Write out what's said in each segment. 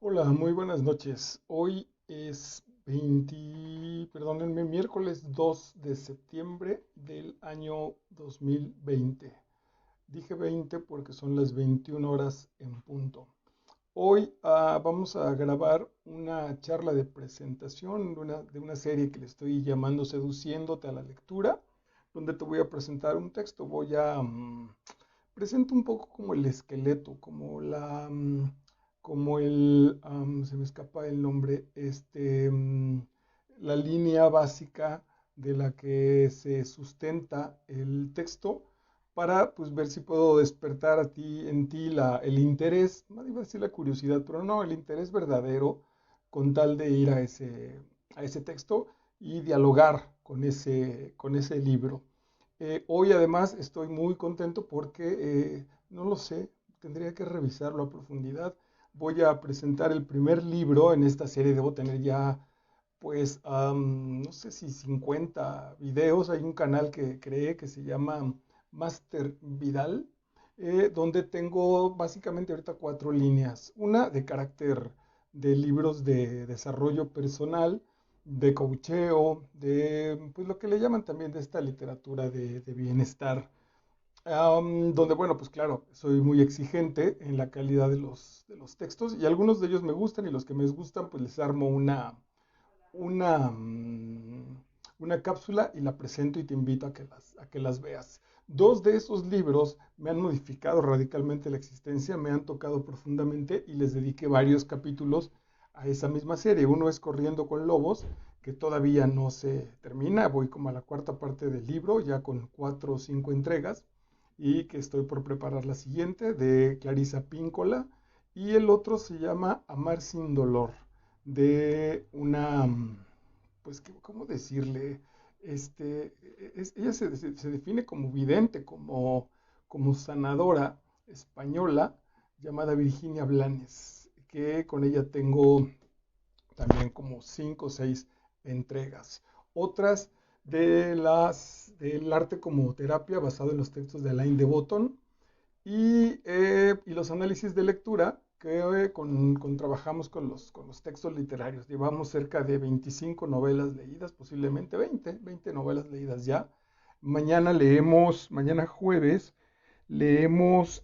Hola, muy buenas noches. Hoy es perdónenme, miércoles 2 de septiembre del año 2020. Dije 20 porque son las 21 horas en punto. Hoy vamos a grabar una charla de presentación de una serie que le estoy llamando Seduciéndote a la lectura, donde te voy a presentar un texto. Presento un poco como el esqueleto, se me escapa el nombre, la línea básica de la que se sustenta el texto para pues ver si puedo despertar en ti el interés, no iba a decir la curiosidad, pero no, el interés verdadero con tal de ir a ese texto y dialogar con ese libro. Hoy además estoy muy contento porque, no lo sé, tendría que revisarlo a profundidad. Voy a presentar el primer libro en esta serie, debo tener ya, pues, no sé si 50 videos. Hay un canal que creé que se llama Master Vidal, donde tengo básicamente ahorita cuatro líneas. Una de carácter de libros de desarrollo personal, de coacheo, de pues lo que le llaman también de esta literatura de bienestar, donde, bueno, pues claro, soy muy exigente en la calidad de los textos y algunos de ellos me gustan y los que me gustan, pues les armo una, mm, una cápsula y la presento y te invito a que las veas. Dos de esos libros me han modificado radicalmente la existencia, me han tocado profundamente y les dediqué varios capítulos a esa misma serie. Uno es Corriendo con Lobos, que todavía no se termina, voy como a la cuarta parte del libro, ya con 4 o 5 entregas, y que estoy por preparar la siguiente, de Clarisa Píncola, y el otro se llama Amar sin dolor, de pues, ¿cómo decirle? Ella se define como vidente, como sanadora española, llamada Virginia Blanes, que con ella tengo también como 5 o 6 entregas. Otras del arte como terapia, basado en los textos de Alain de Botton, y los análisis de lectura que trabajamos con los textos literarios. Llevamos cerca de 25 novelas leídas, posiblemente 20 novelas leídas ya. Mañana jueves, leemos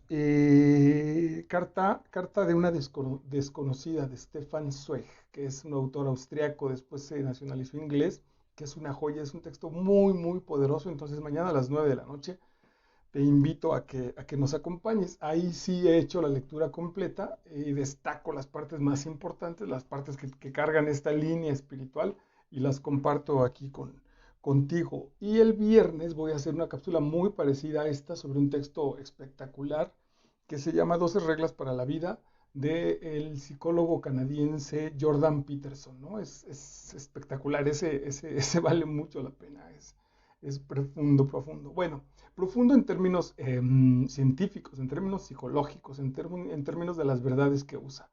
Carta de una desconocida, de Stefan Zweig, que es un autor austriaco, después se nacionalizó inglés, que es una joya, es un texto muy, muy poderoso. Entonces mañana a las 9 de la noche te invito a que nos acompañes. Ahí sí he hecho la lectura completa y destaco las partes más importantes, las partes que cargan esta línea espiritual, y las comparto aquí contigo. Y el viernes voy a hacer una cápsula muy parecida a esta sobre un texto espectacular que se llama 12 reglas para la vida, del psicólogo canadiense Jordan Peterson, ¿no? Es espectacular, ese vale mucho la pena, es profundo, profundo. Bueno, profundo en términos científicos, en términos psicológicos, en términos de las verdades que usa.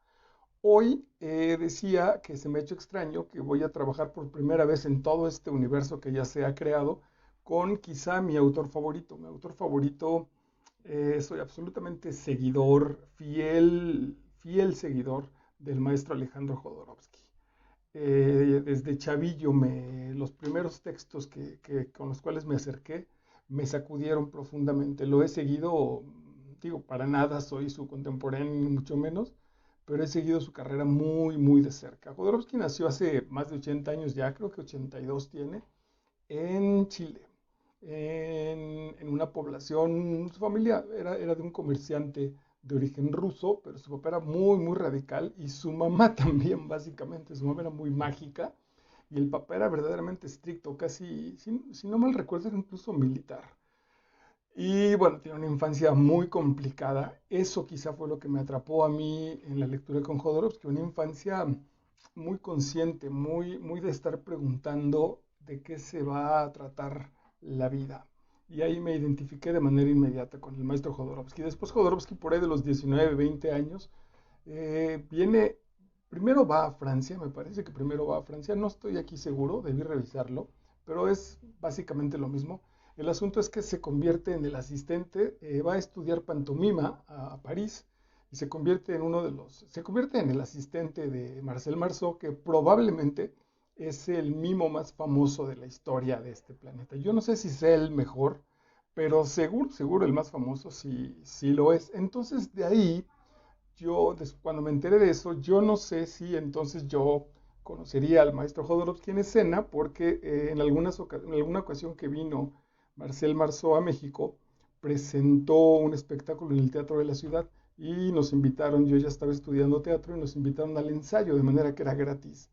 Hoy decía que se me ha hecho extraño que voy a trabajar por primera vez en todo este universo que ya se ha creado con quizá mi autor favorito. Mi autor favorito, soy absolutamente seguidor, fiel, fiel seguidor del maestro Alejandro Jodorowsky. Desde chavillo, los primeros textos con los cuales me acerqué me sacudieron profundamente. Lo he seguido, digo, para nada soy su contemporáneo, ni mucho menos, pero he seguido su carrera muy, muy de cerca. Jodorowsky nació hace más de 80 años ya, creo que 82 tiene, en Chile, en una población. Su familia era de un comerciante de origen ruso, pero su papá era muy, muy radical, y su mamá también, básicamente. Su mamá era muy mágica y el papá era verdaderamente estricto, casi, si no mal recuerdo, era incluso militar. Y bueno, tiene una infancia muy complicada. Eso quizá fue lo que me atrapó a mí en la lectura con Jodorowsky, una infancia muy consciente, muy, muy de estar preguntando de qué se va a tratar la vida. Y ahí me identifiqué de manera inmediata con el maestro Jodorowsky. Después Jodorowsky, por ahí de los 19, 20 años, primero va a Francia, me parece que primero va a Francia, no estoy aquí seguro, debí revisarlo, pero es básicamente lo mismo. El asunto es que se convierte en el asistente, va a estudiar pantomima a París, y se convierte se convierte en el asistente de Marcel Marceau, que probablemente es el mimo más famoso de la historia de este planeta. Yo no sé si sea el mejor, pero seguro, seguro el más famoso sí, sí lo es. Entonces de ahí, cuando me enteré de eso, yo no sé si entonces yo conocería al maestro Jodorowsky en escena, porque en alguna ocasión que vino Marcel Marceau a México, presentó un espectáculo en el Teatro de la Ciudad y nos invitaron, yo ya estaba estudiando teatro y nos invitaron al ensayo, de manera que era gratis.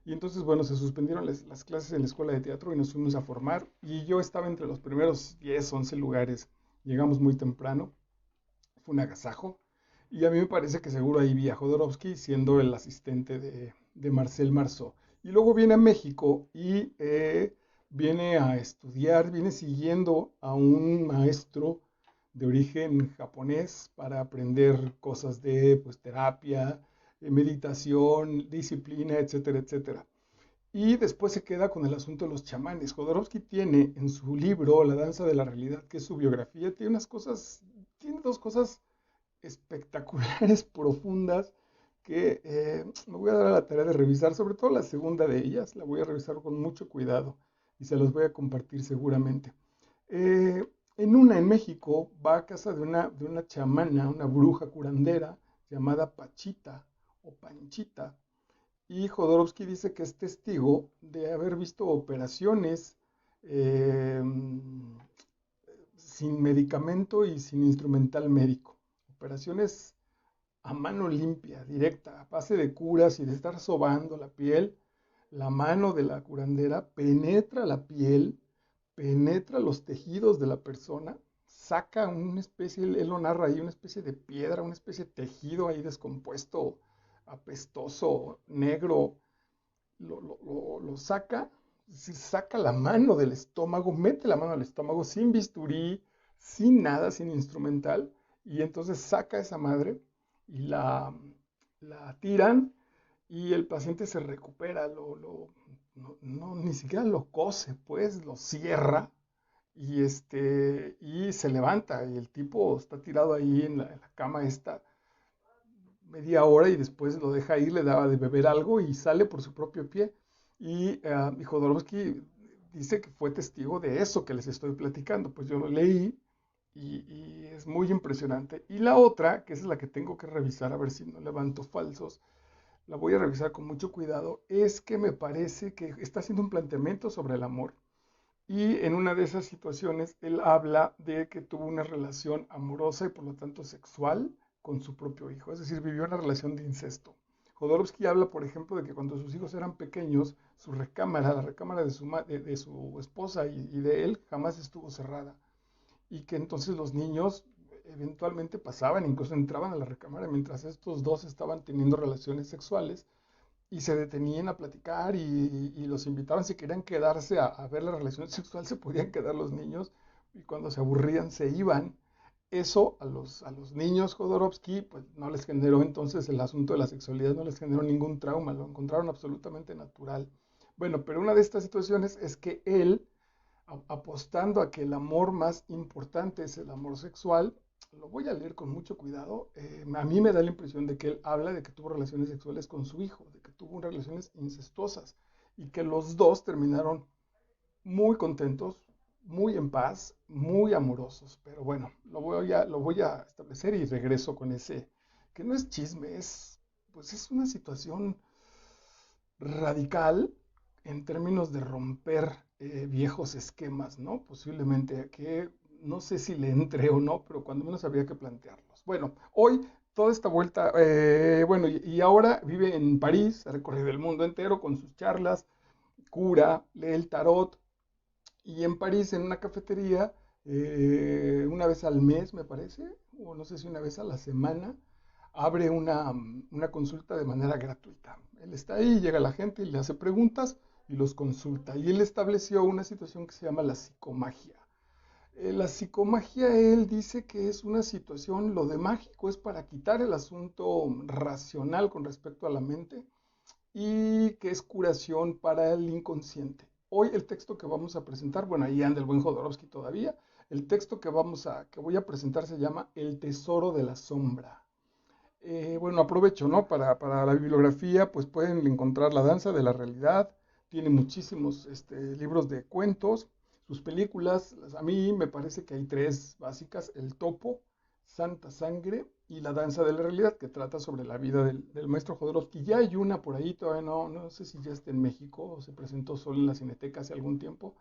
Y entonces, bueno, se suspendieron las clases en la escuela de teatro y nos fuimos a formar. Y yo estaba entre los primeros 10, 11 lugares. Llegamos muy temprano. Fue un agasajo. Y a mí me parece que seguro ahí vi a Jodorowsky siendo el asistente de Marcel Marceau. Y luego viene a México y viene a estudiar, viene siguiendo a un maestro de origen japonés para aprender cosas de pues, terapia, meditación, disciplina, etcétera, etcétera. Y después se queda con el asunto de los chamanes. Jodorowsky tiene en su libro La danza de la realidad, que es su biografía, tiene dos cosas espectaculares, profundas, que me voy a dar a la tarea de revisar, sobre todo la segunda de ellas, la voy a revisar con mucho cuidado y se los voy a compartir seguramente. Eh, en México, va a casa de una chamana, una bruja curandera llamada Pachita o Panchita, y Jodorowsky dice que es testigo de haber visto operaciones eh, sin medicamento y sin instrumental médico. Operaciones a mano limpia, directa, a base de curas y de estar sobando la piel. La mano de la curandera penetra la piel, penetra los tejidos de la persona, saca una especie, él lo narra ahí, una especie de piedra, una especie de tejido ahí descompuesto, apestoso, negro, lo saca, saca la mano del estómago, mete la mano al estómago sin bisturí, sin nada, sin instrumental, y entonces saca esa madre y la tiran y el paciente se recupera, ni siquiera lo cose, pues, lo cierra y se levanta y el tipo está tirado ahí en la cama esta media hora y después lo deja ir, le daba de beber algo y sale por su propio pie. Y Jodorowsky dice que fue testigo de eso que les estoy platicando. Pues yo lo leí y es muy impresionante. Y la otra, que es la que tengo que revisar a ver si no levanto falsos, la voy a revisar con mucho cuidado, es que me parece que está haciendo un planteamiento sobre el amor. Y en una de esas situaciones, él habla de que tuvo una relación amorosa y por lo tanto sexual con su propio hijo, es decir, vivió una relación de incesto. Jodorowsky habla, por ejemplo, de que cuando sus hijos eran pequeños, su recámara, la recámara de su esposa y de él, jamás estuvo cerrada. Y que entonces los niños eventualmente pasaban, incluso entraban a la recámara mientras estos dos estaban teniendo relaciones sexuales y se detenían a platicar y los invitaban si querían quedarse a ver la relación sexual, se podían quedar los niños y cuando se aburrían se iban. Eso a los niños Jodorowsky pues no les generó entonces el asunto de la sexualidad, no les generó ningún trauma, lo encontraron absolutamente natural. Bueno, pero una de estas situaciones es que él, apostando a que el amor más importante es el amor sexual, lo voy a leer con mucho cuidado. A mí me da la impresión de que él habla de que tuvo relaciones sexuales con su hijo, de que tuvo relaciones incestuosas y que los dos terminaron muy contentos, muy en paz, muy amorosos. Pero bueno, lo voy a establecer y regreso con ese, que no es chisme, pues es una situación radical en términos de romper viejos esquemas, ¿no? Posiblemente que no sé si le entre o no, pero cuando menos habría que plantearlos. Bueno, hoy toda esta vuelta, bueno, y ahora vive en París, ha recorrido el mundo entero con sus charlas, cura, lee el tarot, y en París, en una cafetería, una vez al mes, me parece, o no sé si una vez a la semana, abre una consulta de manera gratuita. Él está ahí, llega la gente y le hace preguntas y los consulta. Y él estableció una situación que se llama la psicomagia. La psicomagia, él dice que es una situación, lo de mágico es para quitar el asunto racional con respecto a la mente y que es curación para el inconsciente. Hoy el texto que vamos a presentar, bueno, ahí anda el buen Jodorowsky todavía, el texto que voy a presentar se llama El tesoro de la sombra. Bueno, aprovecho, ¿no? Para la bibliografía, pues pueden encontrar La danza de la realidad, tiene muchísimos libros de cuentos, sus películas, a mí me parece que hay tres básicas, El Topo, Santa Sangre y La danza de la realidad, que trata sobre la vida del maestro Jodorowsky. Ya hay una por ahí, todavía no sé si ya está en México o se presentó solo en la Cineteca hace algún tiempo,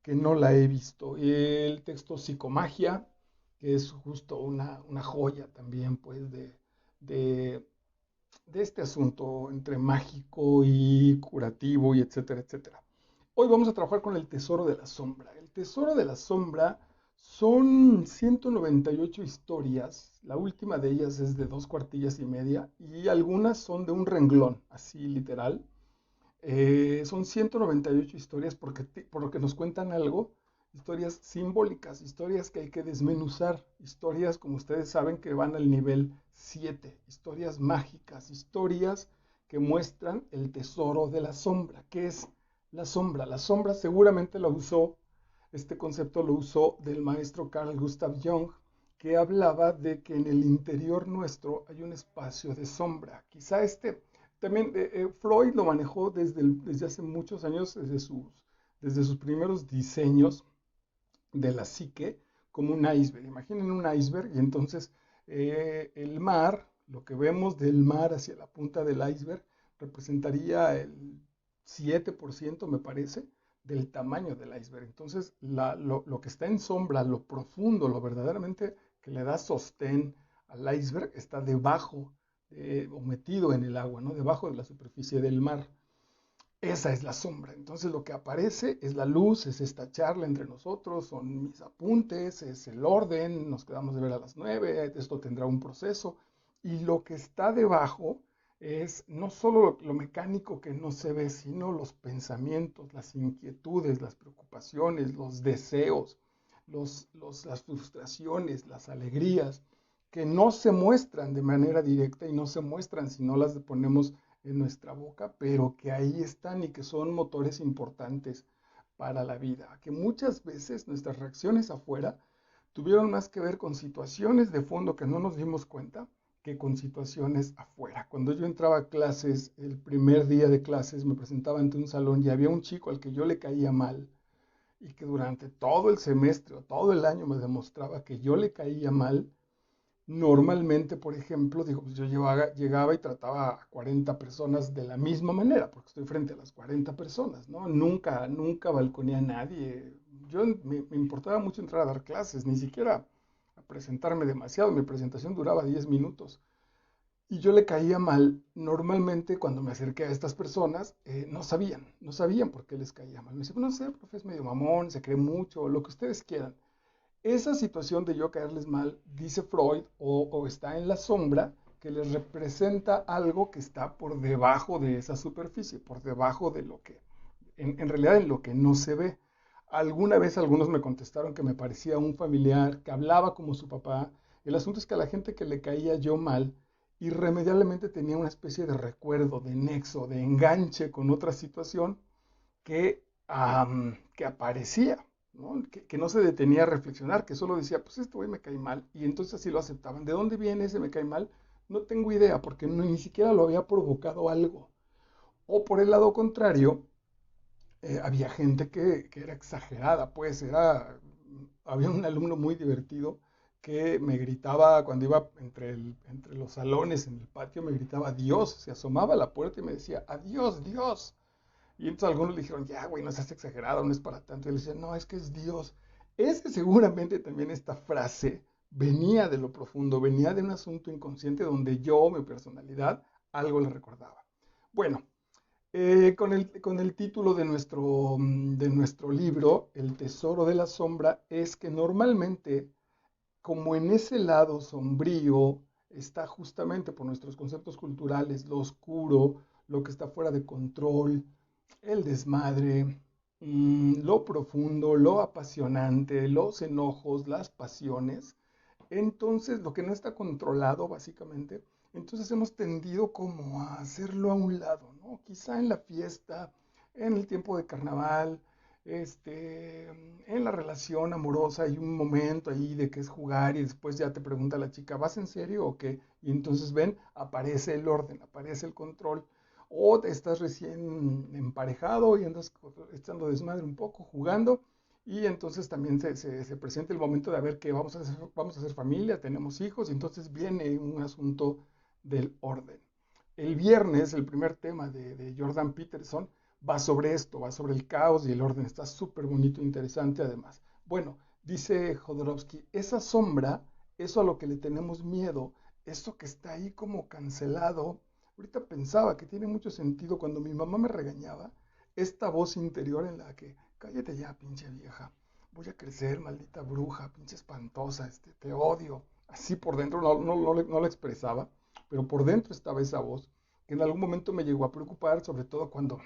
que no la he visto. El texto Psicomagia, que es justo una joya también, pues, de, de este asunto entre mágico y curativo y etcétera, etcétera. Hoy vamos a trabajar con el Tesoro de la Sombra. El Tesoro de la Sombra son 198 historias, la última de ellas es de 2 cuartillas y media y algunas son de un renglón, así literal. Son 198 historias por lo que nos cuentan algo, historias simbólicas, historias que hay que desmenuzar, historias, como ustedes saben, que van al nivel 7, historias mágicas, historias que muestran el tesoro de la sombra. ¿Qué es la sombra? La sombra seguramente este concepto lo usó del maestro Carl Gustav Jung, que hablaba de que en el interior nuestro hay un espacio de sombra. Quizá también Freud lo manejó desde hace muchos años, desde sus primeros diseños de la psique, como un iceberg. Imaginen un iceberg y entonces el mar, lo que vemos del mar hacia la punta del iceberg, representaría el 7%, me parece, del tamaño del iceberg. Entonces, lo que está en sombra, lo profundo, lo verdaderamente que le da sostén al iceberg, está debajo o metido en el agua, ¿no? Debajo de la superficie del mar. Esa es la sombra. Entonces lo que aparece es la luz, es esta charla entre nosotros, son mis apuntes, es el orden, nos quedamos de ver a las 9, esto tendrá un proceso. Y lo que está debajo es no solo lo mecánico que no se ve, sino los pensamientos, las inquietudes, las preocupaciones, los deseos, las frustraciones, las alegrías, que no se muestran de manera directa y no se muestran si no las ponemos en nuestra boca, pero que ahí están y que son motores importantes para la vida. Que muchas veces nuestras reacciones afuera tuvieron más que ver con situaciones de fondo que no nos dimos cuenta que con situaciones afuera. Cuando yo entraba a clases, el primer día de clases me presentaba ante un salón y había un chico al que yo le caía mal y que durante todo el semestre o todo el año me demostraba que yo le caía mal. Normalmente, por ejemplo, digo, pues yo llegaba y trataba a 40 personas de la misma manera, porque estoy frente a las 40 personas, ¿no? Nunca balconeé a nadie. Me importaba mucho entrar a dar clases, ni siquiera a presentarme demasiado. Mi presentación duraba 10 minutos. Y yo le caía mal. Normalmente, cuando me acerqué a estas personas, no sabían por qué les caía mal. Me decían, no sé, profe, es medio mamón, se cree mucho, lo que ustedes quieran. Esa situación de yo caerles mal, dice Freud, o está en la sombra, que les representa algo que está por debajo de esa superficie, por debajo de lo que, en realidad en lo que no se ve. Alguna vez algunos me contestaron que me parecía un familiar, que hablaba como su papá. El asunto es que a la gente que le caía yo mal, irremediablemente tenía una especie de recuerdo, de nexo, de enganche con otra situación que aparecía, ¿no? Que no se detenía a reflexionar, que solo decía, pues este güey me cae mal, y entonces así lo aceptaban. ¿De dónde viene ese me cae mal? No tengo idea, porque ni siquiera lo había provocado algo. O por el lado contrario, había gente que era exagerada, pues había un alumno muy divertido que me gritaba cuando iba entre los salones en el patio, me gritaba Dios, se asomaba a la puerta y me decía, adiós, Dios. Y entonces algunos le dijeron, ya, güey, no seas exagerado, no es para tanto. Y él decía, no, es que es Dios. Seguramente también esta frase venía de lo profundo, venía de un asunto inconsciente donde yo, mi personalidad, algo le recordaba. Bueno, con el título de nuestro libro, El Tesoro de la Sombra, es que normalmente, como en ese lado sombrío está justamente por nuestros conceptos culturales lo oscuro, lo que está fuera de control, el desmadre, lo profundo, lo apasionante, los enojos, las pasiones. Entonces, lo que no está controlado, básicamente, entonces hemos tendido como a hacerlo a un lado, ¿no? Quizá en la fiesta, en el tiempo de carnaval, en la relación amorosa hay un momento ahí de que es jugar y después ya te pregunta la chica, ¿vas en serio o qué? Y entonces ven, aparece el orden, aparece el control. O estás recién emparejado y andas echando desmadre un poco, jugando, y entonces también se presenta el momento de a ver que vamos a hacer familia, tenemos hijos, y entonces viene un asunto del orden. El viernes, el primer tema de Jordan Peterson va sobre esto, va sobre el caos y el orden. Está súper bonito, interesante además. Bueno, dice Jodorowsky, esa sombra, eso a lo que le tenemos miedo, eso que está ahí como cancelado. Ahorita pensaba que tiene mucho sentido cuando mi mamá me regañaba, esta voz interior en la que, cállate ya, pinche vieja, voy a crecer, maldita bruja, pinche espantosa, te odio. Así por dentro no lo expresaba, pero por dentro estaba esa voz que en algún momento me llegó a preocupar, sobre todo cuando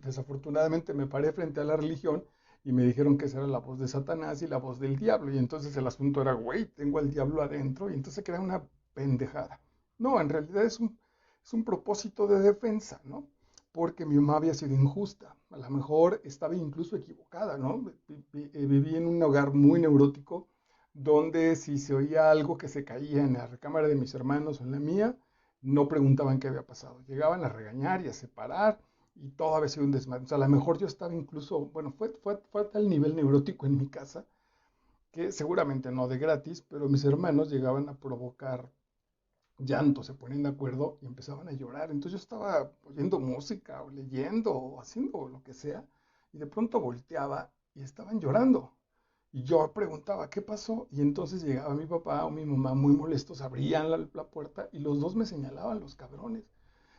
desafortunadamente me paré frente a la religión y me dijeron que esa era la voz de Satanás y la voz del diablo. Y entonces el asunto era, güey, tengo al diablo adentro. Y entonces queda una pendejada. No, en realidad es un propósito de defensa, ¿no? Porque mi mamá había sido injusta. A lo mejor estaba incluso equivocada, ¿no? Viví en un hogar muy neurótico donde si se oía algo que se caía en la recámara de mis hermanos o en la mía, no preguntaban qué había pasado. Llegaban a regañar y a separar y todo había sido un desmadre. O sea, a lo mejor yo estaba incluso, bueno, fue a tal nivel neurótico en mi casa que seguramente no de gratis, pero mis hermanos llegaban a provocar llanto, se ponían de acuerdo y empezaban a llorar. Entonces yo estaba oyendo música o leyendo o haciendo lo que sea y de pronto volteaba y estaban llorando. Y yo preguntaba, ¿qué pasó? Y entonces llegaba mi papá o mi mamá muy molestos, abrían la puerta y los dos me señalaban, los cabrones.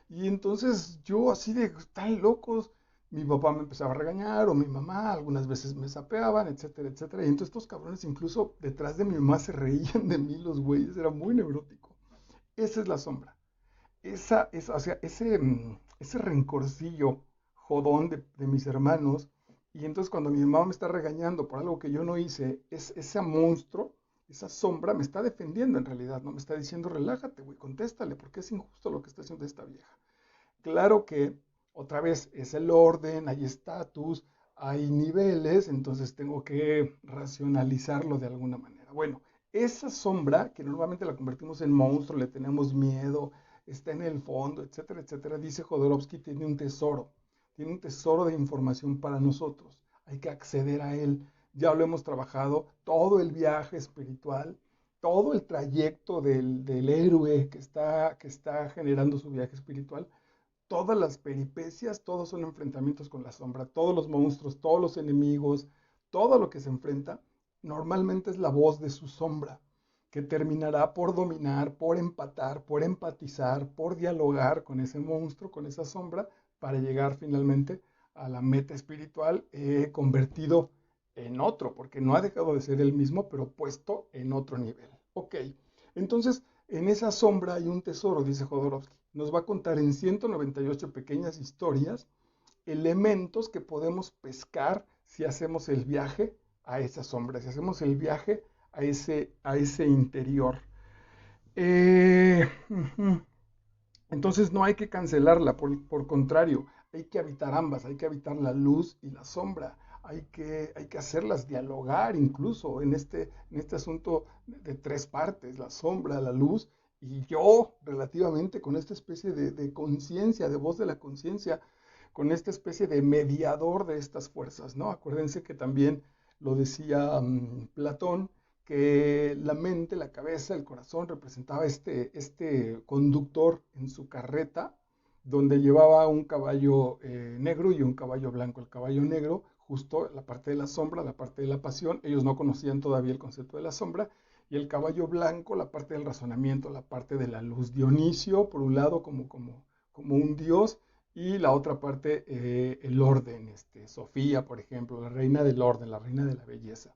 Y entonces yo así de, están locos. Mi papá me empezaba a regañar o mi mamá, algunas veces me sapeaban, etcétera, etcétera. Y entonces estos cabrones incluso detrás de mi mamá se reían de mí los güeyes, era muy neurótico. Esa es la sombra. O sea, ese rencorcillo jodón de mis hermanos. Y entonces cuando mi mamá me está regañando por algo que yo no hice, ese monstruo, esa sombra me está defendiendo en realidad, no me está diciendo relájate, güey, contéstale, porque es injusto lo que está haciendo esta vieja. Claro que otra vez es el orden, hay estatus, hay niveles, entonces tengo que racionalizarlo de alguna manera. Bueno, esa sombra que normalmente la convertimos en monstruo, le tenemos miedo, está en el fondo, etcétera, etcétera, dice Jodorowsky, tiene un tesoro de información para nosotros. Hay que acceder a él. Ya lo hemos trabajado, todo el viaje espiritual, todo el trayecto del héroe que está generando su viaje espiritual, todas las peripecias, todos son enfrentamientos con la sombra, todos los monstruos, todos los enemigos, todo lo que se enfrenta, normalmente es la voz de su sombra, que terminará por dominar, por empatar, por empatizar, por dialogar con ese monstruo, con esa sombra, para llegar finalmente a la meta espiritual convertido en otro, porque no ha dejado de ser el mismo, pero puesto en otro nivel. Ok, entonces en esa sombra hay un tesoro, dice Jodorowsky. Nos va a contar en 198 pequeñas historias elementos que podemos pescar si hacemos el viaje a esa sombra, si hacemos el viaje a ese interior. Eh, entonces no hay que cancelarla, por contrario, hay que habitar ambas, hay que habitar la luz y la sombra, hay que hacerlas dialogar incluso en este asunto de tres partes, la sombra, la luz y yo relativamente con esta especie de conciencia, de voz de la conciencia, con esta especie de mediador de estas fuerzas, ¿no? Acuérdense que también lo decía Platón, que la mente, la cabeza, el corazón representaba este conductor en su carreta, donde llevaba un caballo negro y un caballo blanco. El caballo negro, justo la parte de la sombra, la parte de la pasión, ellos no conocían todavía el concepto de la sombra, y el caballo blanco, la parte del razonamiento, la parte de la luz. Dionisio, por un lado, como un dios, y la otra parte, el orden, Sofía, por ejemplo, la reina del orden, la reina de la belleza.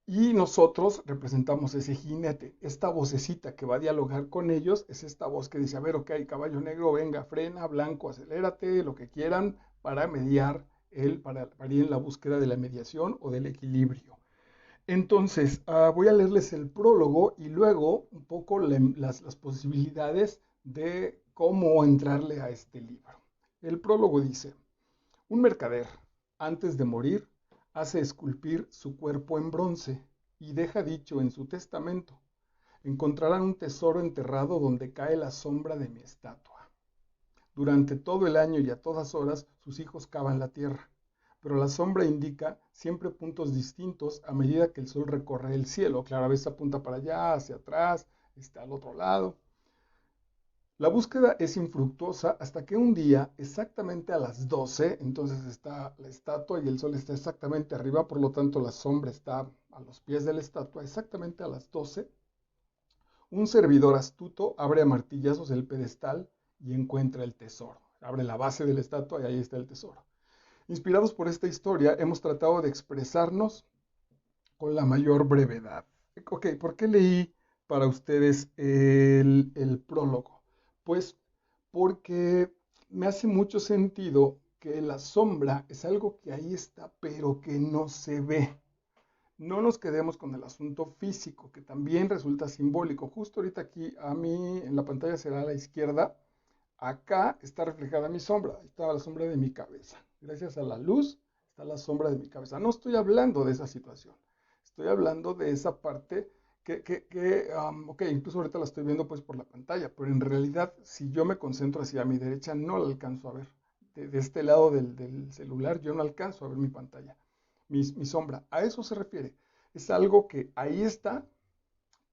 Y nosotros representamos ese jinete, esta vocecita que va a dialogar con ellos, es esta voz que dice, a ver, ok, caballo negro, venga, frena, blanco, acelérate, lo que quieran, para mediar, para ir en la búsqueda de la mediación o del equilibrio. Entonces, voy a leerles el prólogo y luego un poco las posibilidades de cómo entrarle a este libro. El prólogo dice, un mercader Antes de morir, hace esculpir su cuerpo en bronce y deja dicho en su testamento: encontrarán un tesoro enterrado donde cae la sombra de mi estatua. Durante todo el año y a todas horas sus hijos cavan la tierra, pero la sombra indica siempre puntos distintos a medida que el sol recorre el cielo. Claro, a veces apunta para allá, hacia atrás, al otro lado. La búsqueda es infructuosa hasta que un día, exactamente a las 12, entonces está la estatua y el sol está exactamente arriba, por lo tanto la sombra está a los pies de la estatua, exactamente a las 12, un servidor astuto abre a martillazos el pedestal y encuentra el tesoro. Abre la base de la estatua y ahí está el tesoro. Inspirados por esta historia, hemos tratado de expresarnos con la mayor brevedad. Ok, ¿por qué leí para ustedes el prólogo? Pues porque me hace mucho sentido que la sombra es algo que ahí está, pero que no se ve. No nos quedemos con el asunto físico, que también resulta simbólico. Justo ahorita aquí, a mí en la pantalla será a la izquierda, acá está reflejada mi sombra, ahí está la sombra de mi cabeza. Gracias a la luz está la sombra de mi cabeza. No estoy hablando de esa situación, estoy hablando de esa parte ok, incluso ahorita la estoy viendo pues por la pantalla, pero en realidad si yo me concentro hacia mi derecha no la alcanzo a ver. De este lado del celular yo no alcanzo a ver mi pantalla, mi sombra. A eso se refiere. Es algo que ahí está,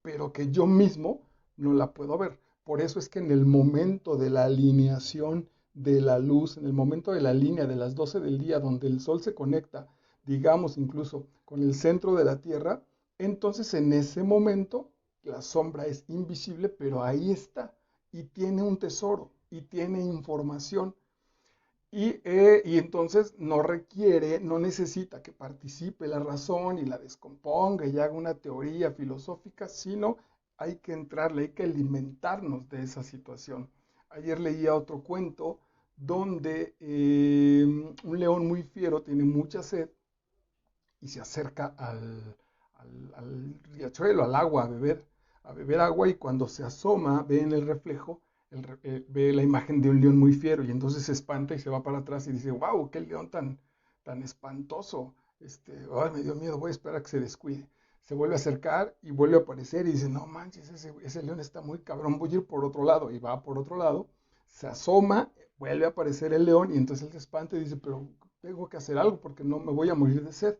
pero que yo mismo no la puedo ver. Por eso es que en el momento de la alineación de la luz, en el momento de la línea de las 12 del día, donde el sol se conecta, digamos incluso con el centro de la Tierra, entonces en ese momento la sombra es invisible, pero ahí está y tiene un tesoro y tiene información. Y entonces no requiere, no necesita que participe la razón y la descomponga y haga una teoría filosófica, sino hay que entrarle, hay que alimentarnos de esa situación. Ayer leía otro cuento donde un león muy fiero tiene mucha sed y se acerca al riachuelo, al agua, a beber agua, y cuando se asoma ve en el reflejo, ve la imagen de un león muy fiero y entonces se espanta y se va para atrás y dice: wow, qué león tan espantoso, ay, me dio miedo, voy a esperar a que se descuide. Se vuelve a acercar y vuelve a aparecer y dice: no manches, ese león está muy cabrón, voy a ir por otro lado, y va por otro lado, se asoma, vuelve a aparecer el león y entonces él se espanta y dice: pero tengo que hacer algo porque no me voy a morir de sed,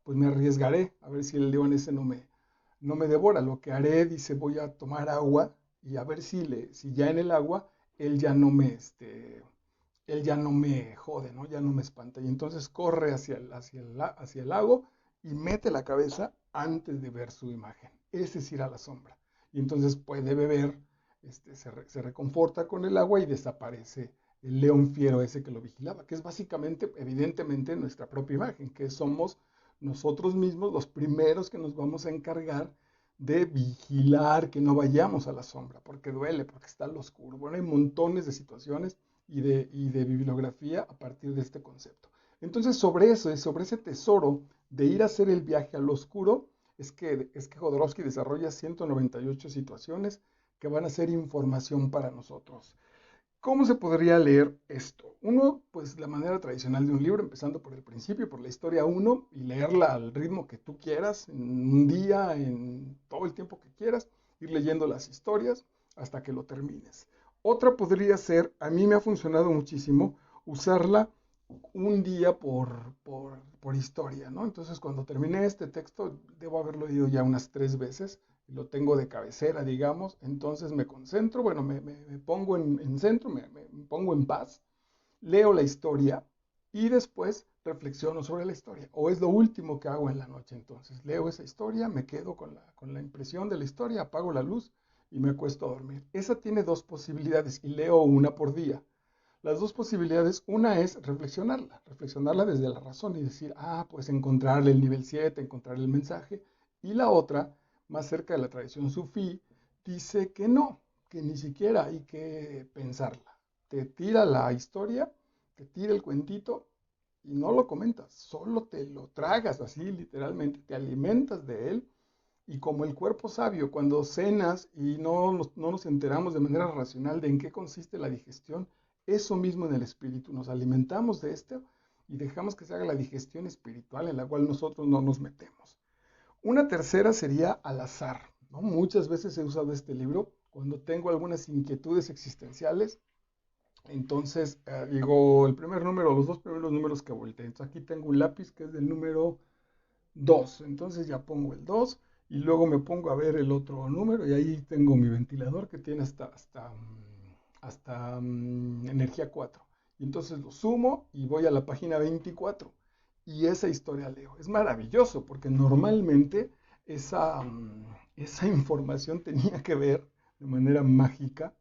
pues me arriesgaré a ver si el león ese no me devora. Lo que haré, dice, voy a tomar agua y a ver si ya en el agua él ya no él ya no me jode, ¿no? Ya no me espanta. Y entonces corre hacia el lago y mete la cabeza antes de ver su imagen. Ese es ir a la sombra. Y entonces puede beber, se reconforta con el agua y desaparece el león fiero ese que lo vigilaba, que es básicamente, evidentemente, nuestra propia imagen, que somos nosotros mismos los primeros que nos vamos a encargar de vigilar que no vayamos a la sombra, porque duele, porque está al oscuro. Bueno, hay montones de situaciones y de bibliografía a partir de este concepto. Entonces, sobre eso, sobre ese tesoro de ir a hacer el viaje al oscuro, es que Jodorowsky desarrolla 198 situaciones que van a ser información para nosotros. ¿Cómo se podría leer esto? Uno, pues la manera tradicional de un libro, empezando por el principio, por la historia uno, y leerla al ritmo que tú quieras, en un día, en todo el tiempo que quieras, ir leyendo las historias hasta que lo termines. Otra podría ser, a mí me ha funcionado muchísimo, usarla un día por historia, ¿no? Entonces, cuando terminé este texto, debo haberlo leído ya unas 3 veces, lo tengo de cabecera, digamos, entonces me concentro, bueno, me pongo en centro, me pongo en paz, leo la historia y después reflexiono sobre la historia, o es lo último que hago en la noche. Entonces leo esa historia, me quedo con la impresión de la historia, apago la luz y me acuesto a dormir. Esa tiene dos posibilidades y leo una por día. Las dos posibilidades, una es reflexionarla desde la razón y decir: pues encontrarle el nivel 7, encontrar el mensaje. Y la otra, más cerca de la tradición sufí, dice que no, que ni siquiera hay que pensarla. Te tira la historia, te tira el cuentito y no lo comentas, solo te lo tragas así literalmente, te alimentas de él. Y como el cuerpo sabio, cuando cenas y no nos enteramos de manera racional de en qué consiste la digestión, eso mismo en el espíritu, nos alimentamos de esto y dejamos que se haga la digestión espiritual en la cual nosotros no nos metemos. Una tercera sería al azar, ¿no? Muchas veces he usado este libro cuando tengo algunas inquietudes existenciales. Entonces, digo, el primer número, los dos primeros números que volteé. Entonces, aquí tengo un lápiz que es del número 2. Entonces ya pongo el 2 y luego me pongo a ver el otro número y ahí tengo mi ventilador que tiene hasta energía 4. Y entonces lo sumo y voy a la página 24 y esa historia leo. Es maravilloso porque normalmente esa información tenía que ver de manera mágica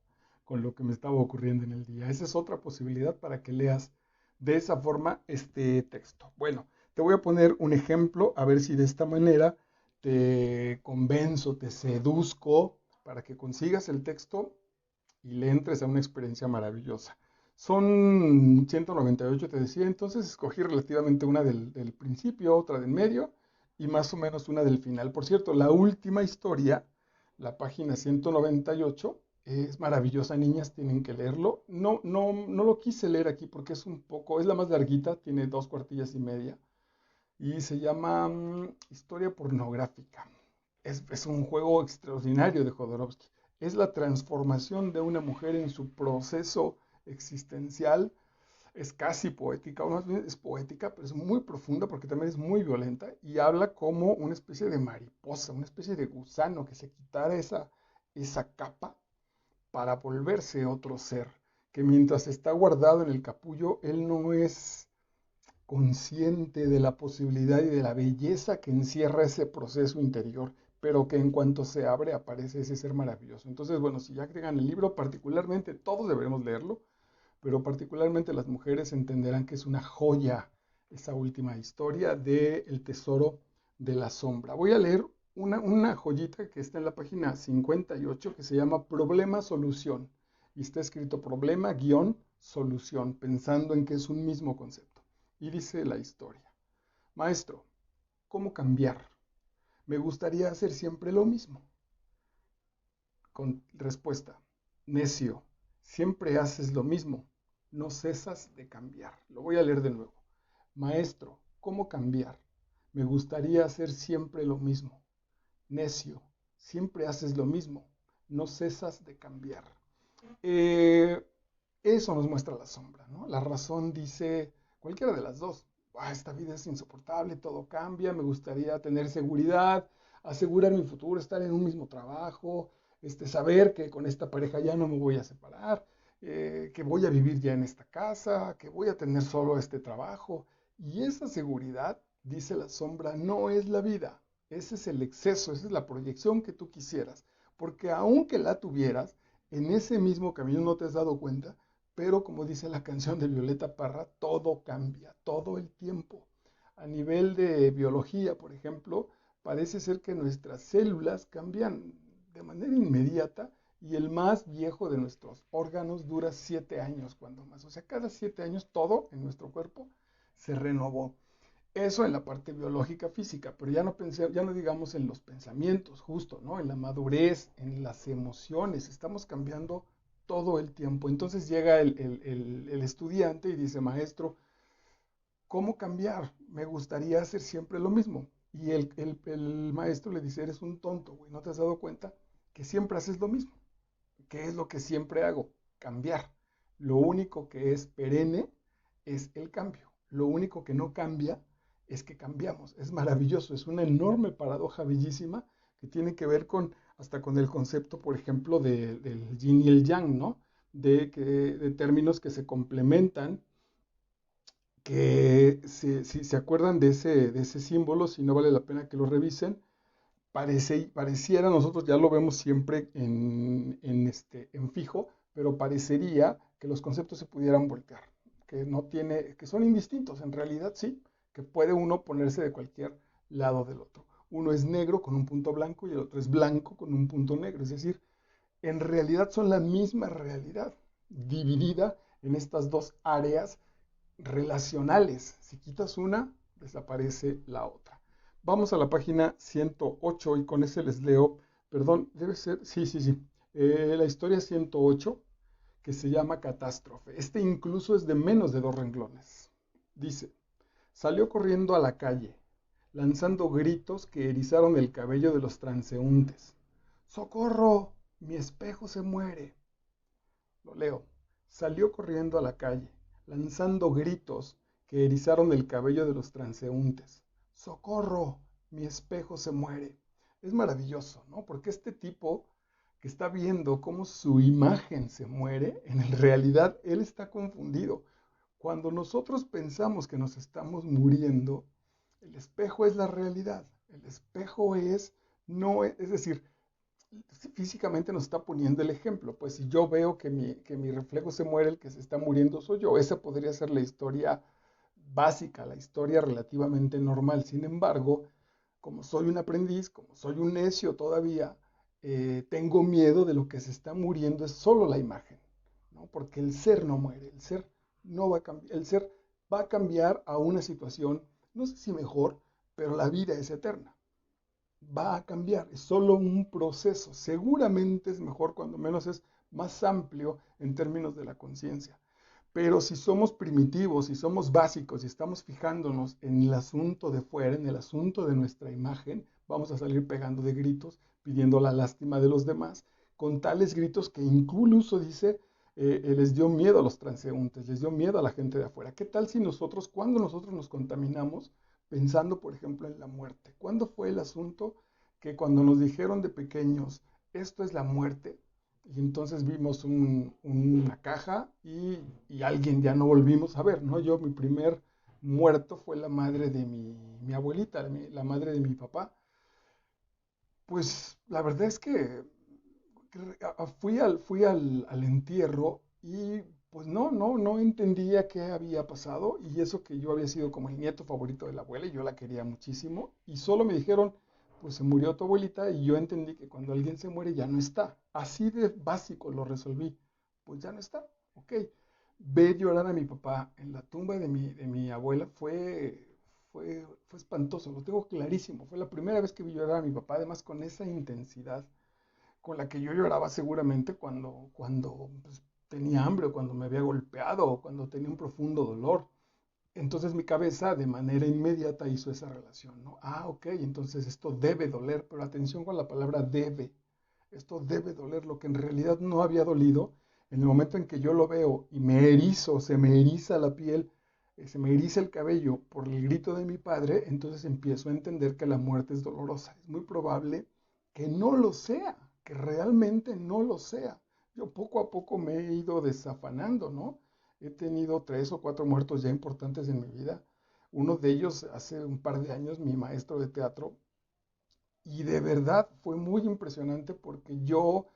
con lo que me estaba ocurriendo en el día. Esa es otra posibilidad para que leas de esa forma este texto. Bueno, te voy a poner un ejemplo, a ver si de esta manera te convenzo, te seduzco para que consigas el texto y le entres a una experiencia maravillosa. Son 198, te decía, entonces escogí relativamente una del principio, otra del medio y más o menos una del final. Por cierto, la última historia, la página 198, es maravillosa, niñas, tienen que leerlo. No lo quise leer aquí porque es la más larguita, tiene 2 cuartillas y media y se llama Historia pornográfica. Es un juego extraordinario de Jodorowsky. Es la transformación de una mujer en su proceso existencial. Es casi poética, o más bien es poética, pero es muy profunda porque también es muy violenta y habla como una especie de mariposa, una especie de gusano que se quitara esa capa para volverse otro ser, que mientras está guardado en el capullo, él no es consciente de la posibilidad y de la belleza que encierra ese proceso interior, pero que en cuanto se abre aparece ese ser maravilloso. Entonces, bueno, si ya tengan el libro, particularmente todos deberemos leerlo, pero particularmente las mujeres entenderán que es una joya esa última historia de El tesoro de la sombra. Voy a leer una joyita que está en la página 58 que se llama Problema-Solución y está escrito problema-solución, pensando en que es un mismo concepto. Y dice la historia: Maestro, ¿cómo cambiar? Me gustaría hacer siempre lo mismo. Con respuesta: Necio, siempre haces lo mismo. No cesas de cambiar. Lo voy a leer de nuevo. Maestro, ¿cómo cambiar? Me gustaría hacer siempre lo mismo. Necio, siempre haces lo mismo. No cesas de cambiar. Eh, Eso nos muestra la sombra, ¿no? La razón dice cualquiera de las dos. Esta vida es insoportable, todo cambia, me gustaría tener seguridad, asegurar mi futuro, estar en un mismo trabajo, saber que con esta pareja ya no me voy a separar, que voy a vivir ya en esta casa, que voy a tener solo este trabajo. Y esa seguridad, dice la sombra, no es la vida. Ese es el exceso, esa es la proyección que tú quisieras. Porque aunque la tuvieras, en ese mismo camino no te has dado cuenta, pero como dice la canción de Violeta Parra, todo cambia, todo el tiempo. A nivel de biología, por ejemplo, parece ser que nuestras células cambian de manera inmediata y el más viejo de nuestros órganos dura 7 años cuando más. O sea, cada 7 años todo en nuestro cuerpo se renovó. Eso en la parte biológica física, pero ya no digamos en los pensamientos, justo, ¿no? En la madurez, en las emociones, estamos cambiando todo el tiempo. Entonces llega el estudiante y dice: maestro, ¿cómo cambiar? Me gustaría hacer siempre lo mismo. Y el maestro le dice: eres un tonto, güey, ¿no te has dado cuenta que siempre haces lo mismo? ¿Qué es lo que siempre hago? Cambiar. Lo único que es perenne es el cambio. Lo único que no cambia es que cambiamos. Es maravilloso, es una enorme paradoja bellísima que tiene que ver hasta con el concepto, por ejemplo, del yin y el yang, ¿no? De términos que se complementan, que si se acuerdan de ese símbolo, si no vale la pena que lo revisen, pareciera, nosotros ya lo vemos siempre en fijo, pero parecería que los conceptos se pudieran voltear, que son indistintos, en realidad sí, que puede uno ponerse de cualquier lado del otro. Uno es negro con un punto blanco y el otro es blanco con un punto negro, es decir, en realidad son la misma realidad, dividida en estas dos áreas relacionales. Si quitas una, desaparece la otra. Vamos a la página 108 y con ese les leo, perdón, debe ser, sí, la historia 108 que se llama Catástrofe. Incluso es de menos de 2 renglones. Dice, salió corriendo a la calle, lanzando gritos que erizaron el cabello de los transeúntes. ¡Socorro! Mi espejo se muere. Lo leo. Salió corriendo a la calle, lanzando gritos que erizaron el cabello de los transeúntes. ¡Socorro! Mi espejo se muere. Es maravilloso, ¿no? Porque este tipo que está viendo cómo su imagen se muere, en realidad él está confundido. Cuando nosotros pensamos que nos estamos muriendo, el espejo es la realidad. El espejo es, no, es decir, físicamente nos está poniendo el ejemplo. Pues si yo veo que mi reflejo se muere, el que se está muriendo soy yo. Esa podría ser la historia básica, la historia relativamente normal. Sin embargo, como soy un aprendiz, como soy un necio todavía, tengo miedo de lo que se está muriendo es solo la imagen, ¿no? Porque el ser no muere, el ser no va a cambiar, el ser va a cambiar a una situación, no sé si mejor, pero la vida es eterna. Va a cambiar, es solo un proceso. Seguramente es mejor, cuando menos es más amplio en términos de la conciencia. Pero si somos primitivos, si somos básicos, si estamos fijándonos en el asunto de fuera, en el asunto de nuestra imagen, vamos a salir pegando de gritos, pidiendo la lástima de los demás, con tales gritos que incluso dice, les dio miedo a los transeúntes, les dio miedo a la gente de afuera. ¿Qué tal si nosotros, cuando nosotros nos contaminamos, pensando, por ejemplo, en la muerte? ¿Cuándo fue el asunto que cuando nos dijeron de pequeños, esto es la muerte? Y entonces vimos una caja y alguien ya no volvimos a ver, ¿no? Yo, mi primer muerto fue la madre de mi abuelita, la madre de mi papá. Pues la verdad es que fui al entierro y pues no entendía qué había pasado, y eso que yo había sido como el nieto favorito de la abuela y yo la quería muchísimo, y solo me dijeron, pues se murió tu abuelita, y yo entendí que cuando alguien se muere ya no está. Así de básico lo resolví. Pues ya no está, ok. Ver llorar a mi papá en la tumba de mi abuela fue espantoso, lo tengo clarísimo. Fue la primera vez que vi llorar a mi papá, además con esa intensidad con la que yo lloraba seguramente cuando pues, tenía hambre, o cuando me había golpeado, o cuando tenía un profundo dolor. Entonces mi cabeza de manera inmediata hizo esa relación, ¿no? Ah, ok, entonces esto debe doler, pero atención con la palabra debe. Esto debe doler, lo que en realidad no había dolido. En el momento en que yo lo veo y me erizo, se me eriza la piel, se me eriza el cabello por el grito de mi padre, entonces empiezo a entender que la muerte es dolorosa. Es muy probable que no lo sea, que realmente no lo sea. Yo poco a poco me he ido desafanando, ¿no? He tenido 3 o 4 muertos ya importantes en mi vida. Uno de ellos hace un par de años, mi maestro de teatro, y de verdad fue muy impresionante porque yo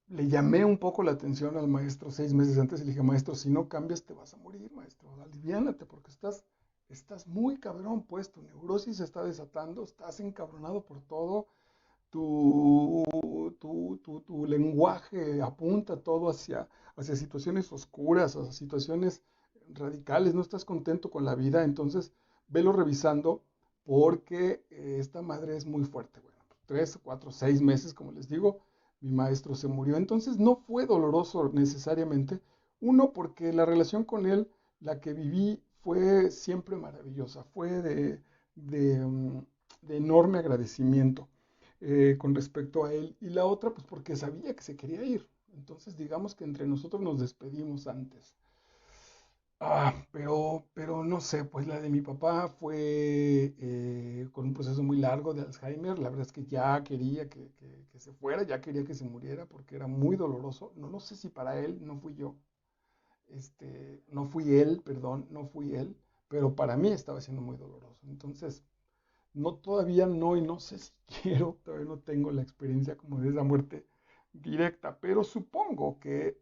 le llamé un poco la atención al maestro 6 meses antes y le dije, maestro, si no cambias te vas a morir, maestro, aliviánate porque estás muy cabrón, pues tu neurosis se está desatando, estás encabronado por todo, tu lenguaje apunta todo hacia situaciones oscuras, hacia situaciones radicales, no estás contento con la vida, entonces velo revisando porque esta madre es muy fuerte. Bueno, 3, 4, 6 meses, como les digo, mi maestro se murió, entonces no fue doloroso necesariamente, uno, porque la relación con él, la que viví, fue siempre maravillosa, fue de enorme agradecimiento con respecto a él, y la otra, pues porque sabía que se quería ir. Entonces, digamos que entre nosotros nos despedimos antes. Pero no sé, pues la de mi papá fue con un proceso muy largo de Alzheimer. La verdad es que ya quería que se fuera, ya quería que se muriera porque era muy doloroso. No, no sé si para él, no fui yo, no fui él, perdón, no fui él, pero para mí estaba siendo muy doloroso. Entonces, no, todavía no, y no sé si quiero, todavía no tengo la experiencia como de esa muerte directa, pero supongo que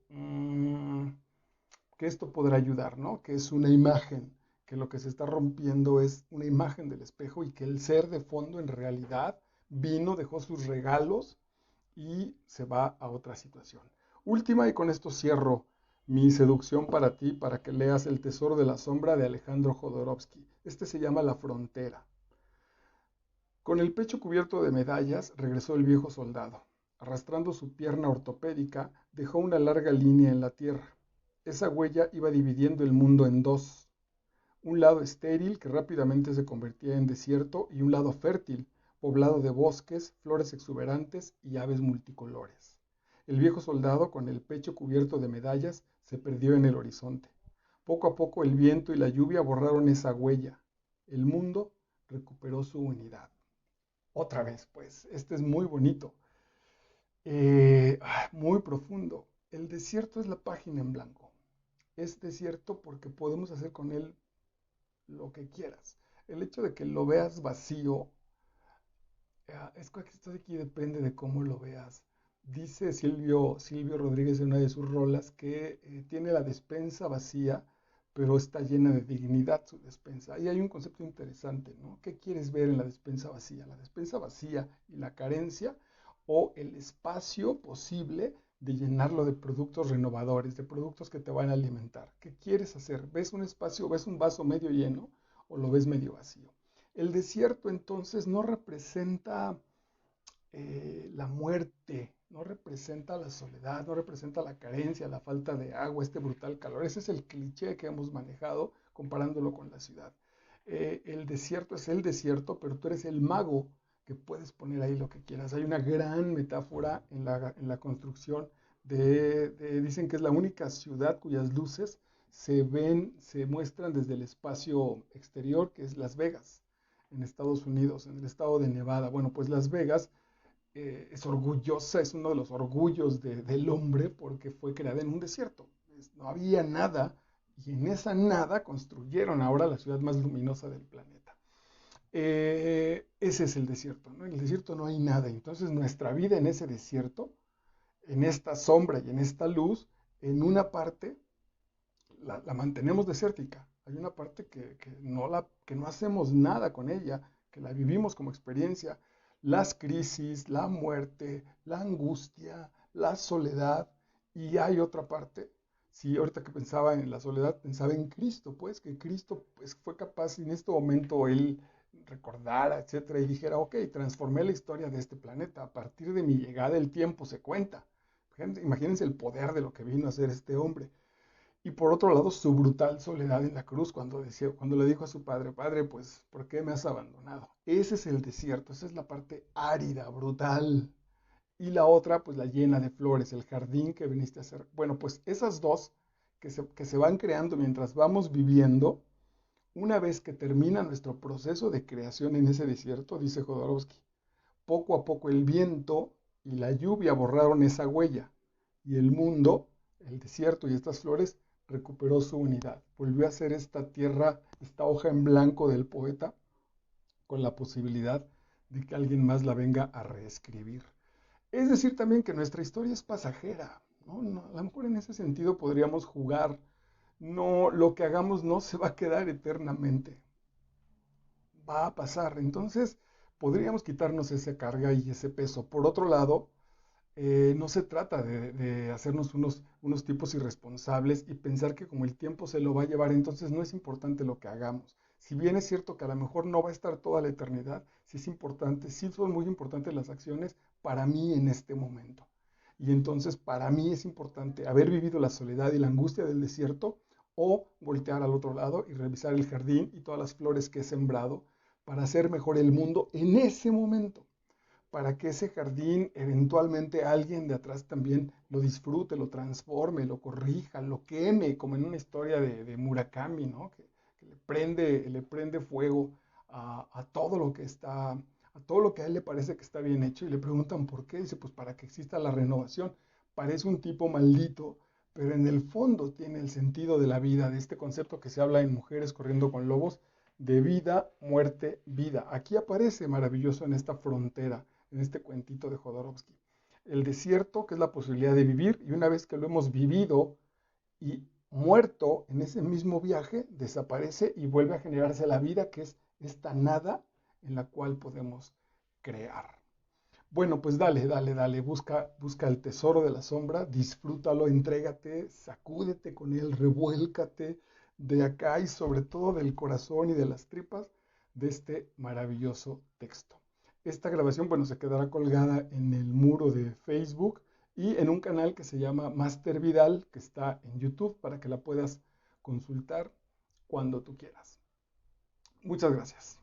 esto podrá ayudar, ¿no? Que es una imagen, que lo que se está rompiendo es una imagen del espejo, y que el ser de fondo en realidad vino, dejó sus regalos y se va a otra situación. Última, y con esto cierro mi seducción para ti, para que leas El tesoro de la sombra de Alejandro Jodorowsky. Este se llama La frontera. Con el pecho cubierto de medallas, regresó el viejo soldado. Arrastrando su pierna ortopédica, dejó una larga línea en la tierra. Esa huella iba dividiendo el mundo en dos. un lado estéril que rápidamente se convertía en desierto y un lado fértil, poblado de bosques, flores exuberantes y aves multicolores. El viejo soldado, con el pecho cubierto de medallas, se perdió en el horizonte. Poco a poco el viento y la lluvia borraron esa huella. El mundo recuperó su unidad. Otra vez, pues, este es muy bonito, muy profundo. El desierto es la página en blanco. Es desierto porque podemos hacer con él lo que quieras. El hecho de que lo veas vacío, es que esto de aquí depende de cómo lo veas. Dice Silvio Rodríguez en una de sus rolas que tiene la despensa vacía, pero está llena de dignidad su despensa. Y hay un concepto interesante, ¿no? ¿Qué quieres ver en la despensa vacía? ¿La despensa vacía y la carencia o el espacio posible de llenarlo de productos renovadores, de productos que te van a alimentar? ¿Qué quieres hacer? ¿Ves un espacio, ves un vaso medio lleno o lo ves medio vacío? El desierto entonces no representa la muerte, no representa la soledad, no representa la carencia, la falta de agua, este brutal calor. Ese es el cliché que hemos manejado comparándolo con la ciudad. El desierto es el desierto, pero tú eres el mago que puedes poner ahí lo que quieras. Hay una gran metáfora en la construcción dicen que es la única ciudad cuyas luces se muestran desde el espacio exterior, que es Las Vegas, en Estados Unidos, en el estado de Nevada. Bueno, pues Las Vegas es orgullosa, es uno de los orgullos del hombre porque fue creada en un desierto. No había nada y en esa nada construyeron ahora la ciudad más luminosa del planeta. Ese es el desierto, ¿no? En el desierto no hay nada. Entonces nuestra vida en ese desierto, en esta sombra y en esta luz, en una parte la mantenemos desértica. Hay una parte que no hacemos nada con ella, que la vivimos como experiencia. Las crisis, la muerte, la angustia, la soledad. Y hay otra parte. Sí, ahorita que pensaba en la soledad, pensaba en Cristo, pues, que Cristo pues, fue capaz en este momento él recordara, etcétera, y dijera, ok, transformé la historia de este planeta. A partir de mi llegada el tiempo se cuenta. Imagínense el poder de lo que vino a hacer este hombre. Y por otro lado, su brutal soledad en la cruz cuando le dijo a su padre, padre, pues, ¿por qué me has abandonado? Ese es el desierto, esa es la parte árida, brutal. Y la otra, pues, la llena de flores, el jardín que viniste a hacer. Bueno, pues esas dos que se van creando mientras vamos viviendo, una vez que termina nuestro proceso de creación en ese desierto, dice Jodorowsky, poco a poco el viento y la lluvia borraron esa huella y el mundo, el desierto y estas flores recuperó su unidad. Volvió a ser esta tierra, esta hoja en blanco del poeta, con la posibilidad de que alguien más la venga a reescribir. Es decir también que nuestra historia es pasajera, ¿no? A lo mejor en ese sentido podríamos jugar, no, lo que hagamos no se va a quedar eternamente, va a pasar. Entonces, podríamos quitarnos esa carga y ese peso. Por otro lado, no se trata de hacernos unos tipos irresponsables y pensar que como el tiempo se lo va a llevar, entonces no es importante lo que hagamos. Si bien es cierto que a lo mejor no va a estar toda la eternidad, sí es importante, sí son muy importantes las acciones para mí en este momento. Y entonces para mí es importante haber vivido la soledad y la angustia del desierto o voltear al otro lado y revisar el jardín y todas las flores que he sembrado para hacer mejor el mundo en ese momento, para que ese jardín eventualmente alguien de atrás también lo disfrute, lo transforme, lo corrija, lo queme, como en una historia de Murakami, ¿no? Que le prende fuego a todo lo que está, a todo lo que a él le parece que está bien hecho y le preguntan por qué, dice, pues para que exista la renovación. Parece un tipo maldito, pero en el fondo tiene el sentido de la vida, de este concepto que se habla en Mujeres corriendo con lobos, de vida, muerte, vida. Aquí aparece maravilloso en esta frontera, en este cuentito de Jodorowsky. El desierto, que es la posibilidad de vivir, y una vez que lo hemos vivido y muerto en ese mismo viaje, desaparece y vuelve a generarse la vida, que es esta nada en la cual podemos crear. Bueno, pues dale, busca el tesoro de la sombra, disfrútalo, entrégate, sacúdete con él, revuélcate de acá y sobre todo del corazón y de las tripas de este maravilloso texto. Esta grabación, bueno, se quedará colgada en el muro de Facebook y en un canal que se llama Master Vidal, que está en YouTube para que la puedas consultar cuando tú quieras. Muchas gracias.